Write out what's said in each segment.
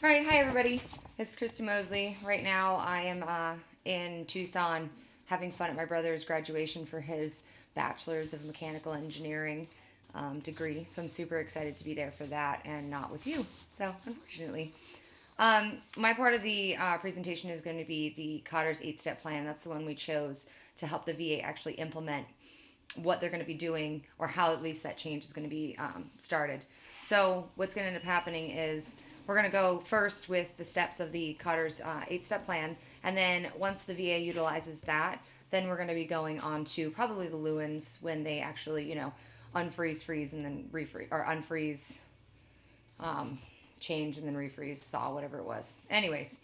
All right, hi everybody. It's Christy Mosley. Right now, I am in Tucson having fun at my brother's graduation for his bachelor's of mechanical engineering degree. So I'm super excited to be there for that and not with you. So unfortunately, my part of the presentation is going to be the Cotter's 8-step plan. That's the one we chose to help the VA actually implement what they're going to be doing, or how at least that change is going to be started. So what's going to end up happening is we're going to go first with the steps of the Cotter's 8-step plan, and then once the VA utilizes that, then we're going to be going on to probably the Lewins when they actually, unfreeze, freeze, and then refreeze, or unfreeze, change, and then refreeze, thaw, whatever it was. Anyways,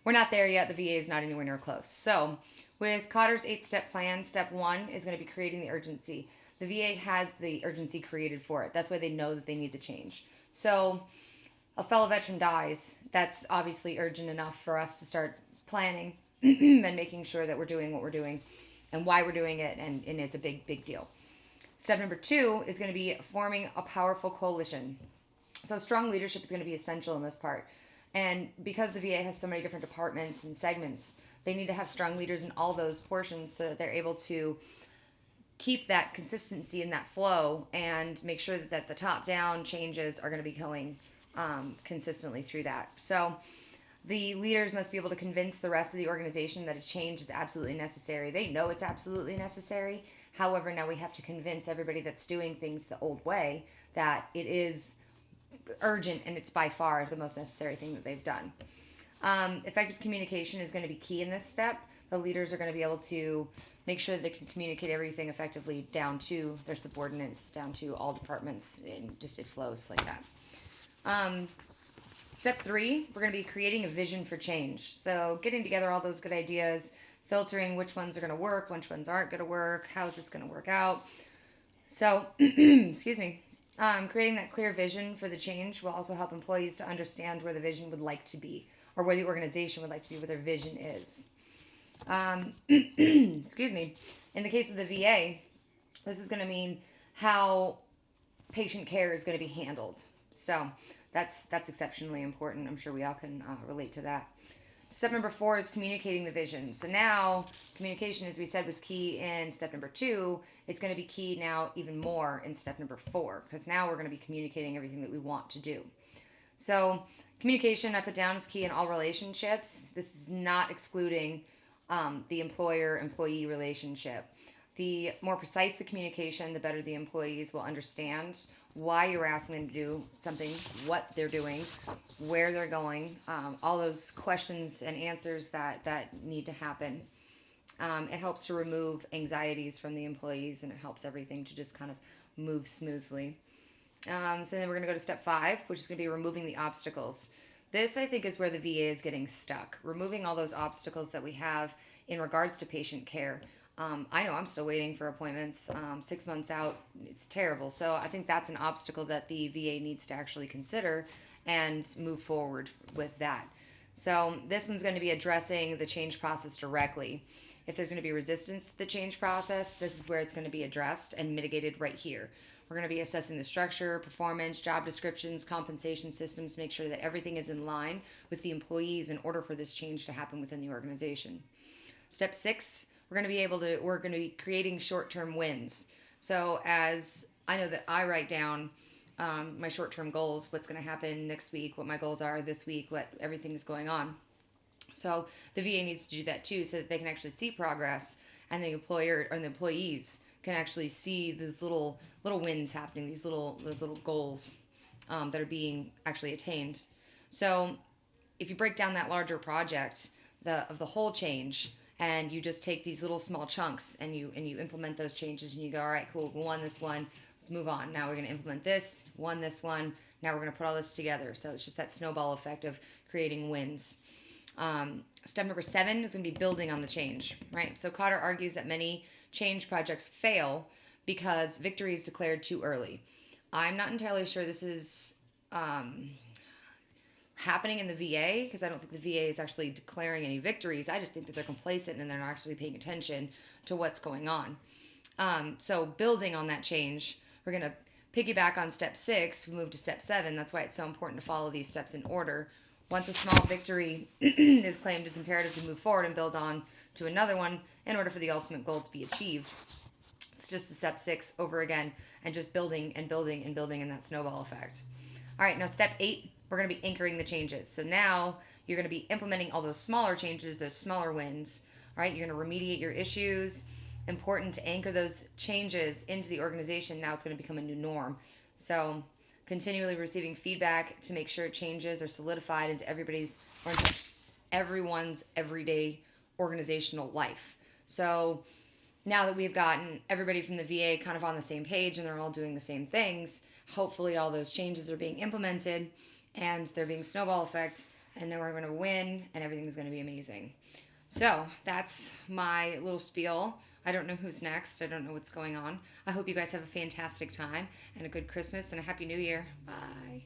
we're not there yet. The VA is not anywhere near close. So with Cotter's 8-step plan, step 1 is going to be creating the urgency. The VA has the urgency created for it. That's why they know that they need the change. So a fellow veteran dies. That's obviously urgent enough for us to start planning and making sure that we're doing what we're doing and why we're doing it, and it's a big, big deal. Step number 2 is going to be forming a powerful coalition. So strong leadership is going to be essential in this part. And because the VA has so many different departments and segments, they need to have strong leaders in all those portions so that they're able to keep that consistency and that flow and make sure that the top-down changes are going to be going consistently through that. So the leaders must be able to convince the rest of the organization that a change is absolutely necessary. They know it's absolutely necessary. However, now we have to convince everybody that's doing things the old way that it is urgent and it's by far the most necessary thing that they've done. Effective communication is going to be key in this step. The leaders are going to be able to make sure that they can communicate everything effectively down to their subordinates, down to all departments, and just it flows like that. Step 3, we're going to be creating a vision for change. So getting together all those good ideas, filtering which ones are going to work, which ones aren't going to work, how is this going to work out. So, excuse me. Creating that clear vision for the change will also help employees to understand where the vision would like to be, or where the organization would like to be, where their vision is. Excuse me. In the case of the VA, this is going to mean how patient care is going to be handled. So that's exceptionally important. I'm sure we all can relate to that. Step number 4 is communicating the vision. So now communication, as we said, was key in step number 2. It's going to be key now even more in step number 4, because now we're going to be communicating everything that we want to do. So communication I put down is key in all relationships. This is not excluding the employer-employee relationship. The more precise the communication, the better the employees will understand why you're asking them to do something, what they're doing, where they're going, all those questions and answers that need to happen. It helps to remove anxieties from the employees, and it helps everything to just kind of move smoothly. So then we're going to go to step 5, which is going to be removing the obstacles. This, I think, is where the VA is getting stuck. Removing all those obstacles that we have in regards to patient care. I know I'm still waiting for appointments 6 months out. It's terrible. So I think that's an obstacle that the VA needs to actually consider and move forward with that. So this one's going to be addressing the change process directly. If there's going to be resistance to the change process, this is where it's going to be addressed and mitigated right here. We're going to be assessing the structure, performance, job descriptions, compensation systems, make sure that everything is in line with the employees in order for this change to happen within the organization. Step 6, we're going to be creating short-term wins. So as I know that I write down my short-term goals, what's going to happen next week, what my goals are this week, what everything is going on. So the VA needs to do that too, so that they can actually see progress, and the employer or the employees can actually see these little wins happening, those little goals that are being actually attained. So if you break down that larger project of the whole change, and you just take these little small chunks and you implement those changes, and you go, all right, cool, we won this one, let's move on. Now we're going to implement this, won this one, now we're going to put all this together. So it's just that snowball effect of creating wins. Step number 7 is going to be building on the change, right? So Cotter argues that many change projects fail because victory is declared too early. I'm not entirely sure this is happening in the VA, because I don't think the VA is actually declaring any victories. I just think that they're complacent and they're not actually paying attention to what's going on. So building on that change, we're going to piggyback on step 6, we move to step 7. That's why it's so important to follow these steps in order. Once a small victory is claimed, it's imperative to move forward and build on to another one in order for the ultimate goal to be achieved. It's just the step 6 over again and just building and building and building in that snowball effect. All right, now step 8, we're going to be anchoring the changes. So now you're going to be implementing all those smaller changes, those smaller wins. All right, you're going to remediate your issues. Important to anchor those changes into the organization. Now it's going to become a new norm. So continually receiving feedback to make sure changes are solidified into everyone's everyday organizational life. So now that we've gotten everybody from the VA kind of on the same page and they're all doing the same things, hopefully all those changes are being implemented and they're being snowball effect, and then we're going to win and everything's going to be amazing. So that's my little spiel. I don't know who's next. I don't know what's going on. I hope you guys have a fantastic time and a good Christmas and a Happy New Year. Bye.